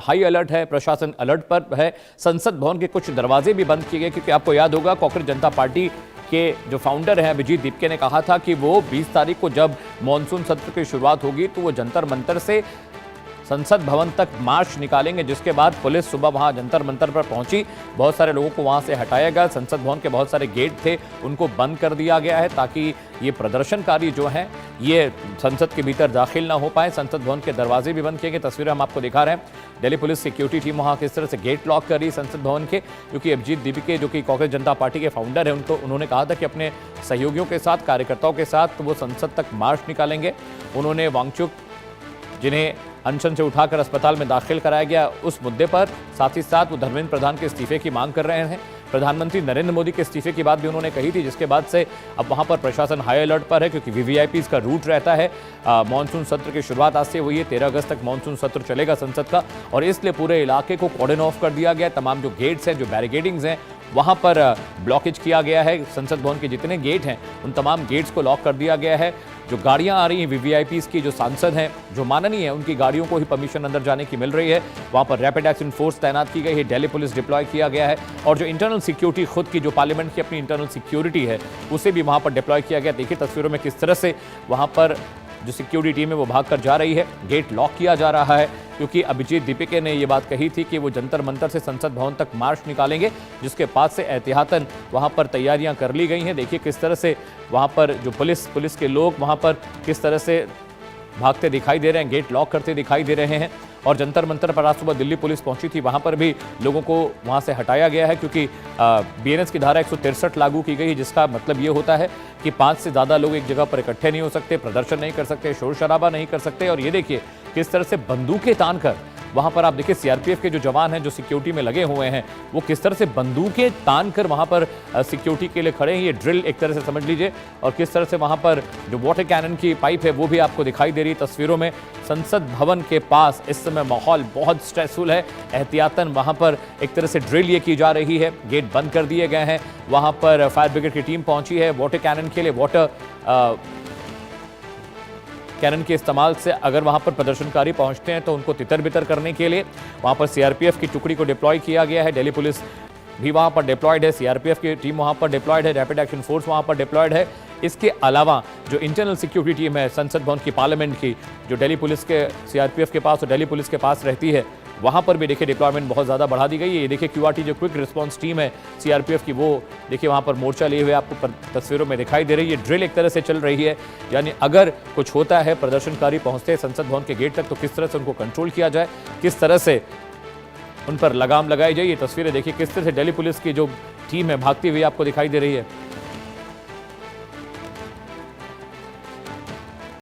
High alert है, प्रशासन alert पर है। संसद भवन के कुछ दरवाजे भी बंद किए गए, क्योंकि आपको याद होगा कांग्रेस जनता पार्टी के जो फाउंडर हैं अभिजीत दीपके ने कहा था कि वो 20 तारीख को जब मॉनसून सत्र की शुरुआत होगी तो वो जंतर मंतर से संसद भवन तक मार्च निकालेंगे, जिसके बाद पुलिस सुबह वहां जंतर मंतर पर पहुंची। बहुत सारे लोगों को वहां से हटाया गया। संसद भवन के बहुत सारे गेट थे, उनको बंद कर दिया गया है ताकि ये प्रदर्शनकारी जो हैं ये संसद के भीतर दाखिल ना हो पाए। संसद भवन के दरवाजे भी बंद किए गए। तस्वीरें हम आपको दिखा रहे हैं। दिल्ली पुलिस सिक्योरिटी टीम वहाँ किस तरह से गेट लॉक कर रही संसद भवन के, क्योंकि अभिजीत दीपके जो कि कांग्रेस जनता पार्टी के फाउंडर हैं उन्होंने कहा था कि अपने सहयोगियों के साथ, कार्यकर्ताओं के साथ वो संसद तक मार्च निकालेंगे। उन्होंने वांगचुक, जिन्हें अनशन से उठाकर अस्पताल में दाखिल कराया गया, उस मुद्दे पर साथ ही साथ वो धर्मेंद्र प्रधान के इस्तीफे की मांग कर रहे हैं। प्रधानमंत्री नरेंद्र मोदी के इस्तीफे की बात भी उन्होंने कही थी, जिसके बाद से अब वहां पर प्रशासन हाई अलर्ट पर है, क्योंकि वीवीआईपी का रूट रहता है। मानसून सत्र की शुरुआत आज से हुई है। 13 अगस्त तक मानसून सत्र चलेगा संसद का, और इसलिए पूरे इलाके को कॉर्डन ऑफ कर दिया गया। तमाम जो गेट्स हैं, जो बैरिकेडिंग्स हैं, वहां पर ब्लॉकेज किया गया है। संसद भवन के जितने गेट हैं उन तमाम गेट्स को लॉक कर दिया गया है। जो गाड़ियां आ रही हैं वीवीआईपीज़ की, जो सांसद हैं, जो माननीय हैं, उनकी गाड़ियों को ही परमिशन अंदर जाने की मिल रही है। वहां पर रैपिड एक्शन फोर्स तैनात की गई है, दिल्ली पुलिस डिप्लॉय किया गया है, और जो इंटरनल सिक्योरिटी खुद की, जो पार्लियामेंट की अपनी इंटरनल सिक्योरिटी है, उसे भी वहां पर डिप्लॉय किया गया। देखिए तस्वीरों में किस तरह से वहां पर जो सिक्योरिटी टीम है वो भाग कर जा रही है। गेट लॉक किया जा रहा है, क्योंकि अभिजीत दीपके ने ये बात कही थी कि वो जंतर मंतर से संसद भवन तक मार्च निकालेंगे, जिसके बाद से एहतियातन वहां पर तैयारियां कर ली गई हैं। देखिए किस तरह से वहां पर जो पुलिस के लोग वहां पर किस तरह से भागते दिखाई दे रहे हैं, गेट लॉक करते दिखाई दे रहे हैं। और जंतर मंतर पर आज सुबह दिल्ली पुलिस पहुंची थी, वहां पर भी लोगों को वहां से हटाया गया है, क्योंकि बीएनएस की धारा 163 लागू की गई है, जिसका मतलब ये होता है कि 5 से ज़्यादा लोग एक जगह पर इकट्ठे नहीं हो सकते, प्रदर्शन नहीं कर सकते, शोर शराबा नहीं कर सकते। और ये देखिए किस तरह से बंदूकें तान कर वहां पर, आप देखिए सीआरपीएफ के जो जवान हैं जो सिक्योरिटी में लगे हुए हैं, वो किस तरह से बंदूकें तान कर वहां पर सिक्योरिटी के लिए खड़े हैं। ये ड्रिल एक तरह से समझ लीजिए। और किस तरह से वहां पर जो वाटर कैनन की पाइप है वो भी आपको दिखाई दे रही है तस्वीरों में। संसद भवन के पास इस समय माहौल बहुत स्ट्रेसफुल है। एहतियातन वहां पर एक तरह से ड्रिल ये की जा रही है। गेट बंद कर दिए गए हैं। वहां पर फायर ब्रिगेड की टीम पहुंची है वाटर कैनन के लिए। वाटर कैनन के इस्तेमाल से अगर वहां पर प्रदर्शनकारी पहुंचते हैं तो उनको तितर बितर करने के लिए वहां पर सीआरपीएफ की टुकड़ी को डिप्लॉय किया गया है। दिल्ली पुलिस भी वहां पर डिप्लॉयड है, सीआरपीएफ की टीम वहां पर डिप्लॉयड है, रैपिड एक्शन फोर्स वहां पर डिप्लॉयड है। इसके अलावा जो इंटरनल सिक्योरिटी टीम है संसद भवन की, पार्लियामेंट की, जो दिल्ली पुलिस के सीआरपीएफ के पास और दिल्ली पुलिस के पास रहती है, वहां पर भी देखिए डिप्लॉयमेंट बहुत ज़्यादा बढ़ा दी गई है। ये देखिए क्यूआरटी जो क्विक रिस्पांस टीम है सीआरपीएफ की, वो देखिए वहां पर मोर्चा लिए हुए आपको तस्वीरों में दिखाई दे रही है। ड्रिल एक तरह से चल रही है, यानी अगर कुछ होता है, प्रदर्शनकारी पहुंचते हैं संसद भवन के गेट तक, तो किस तरह से उनको कंट्रोल किया जाए, किस तरह से उन पर लगाम लगाई जाए। ये तस्वीरें देखिए किस तरह से दिल्ली पुलिस की जो टीम है भागती हुई आपको दिखाई दे रही है।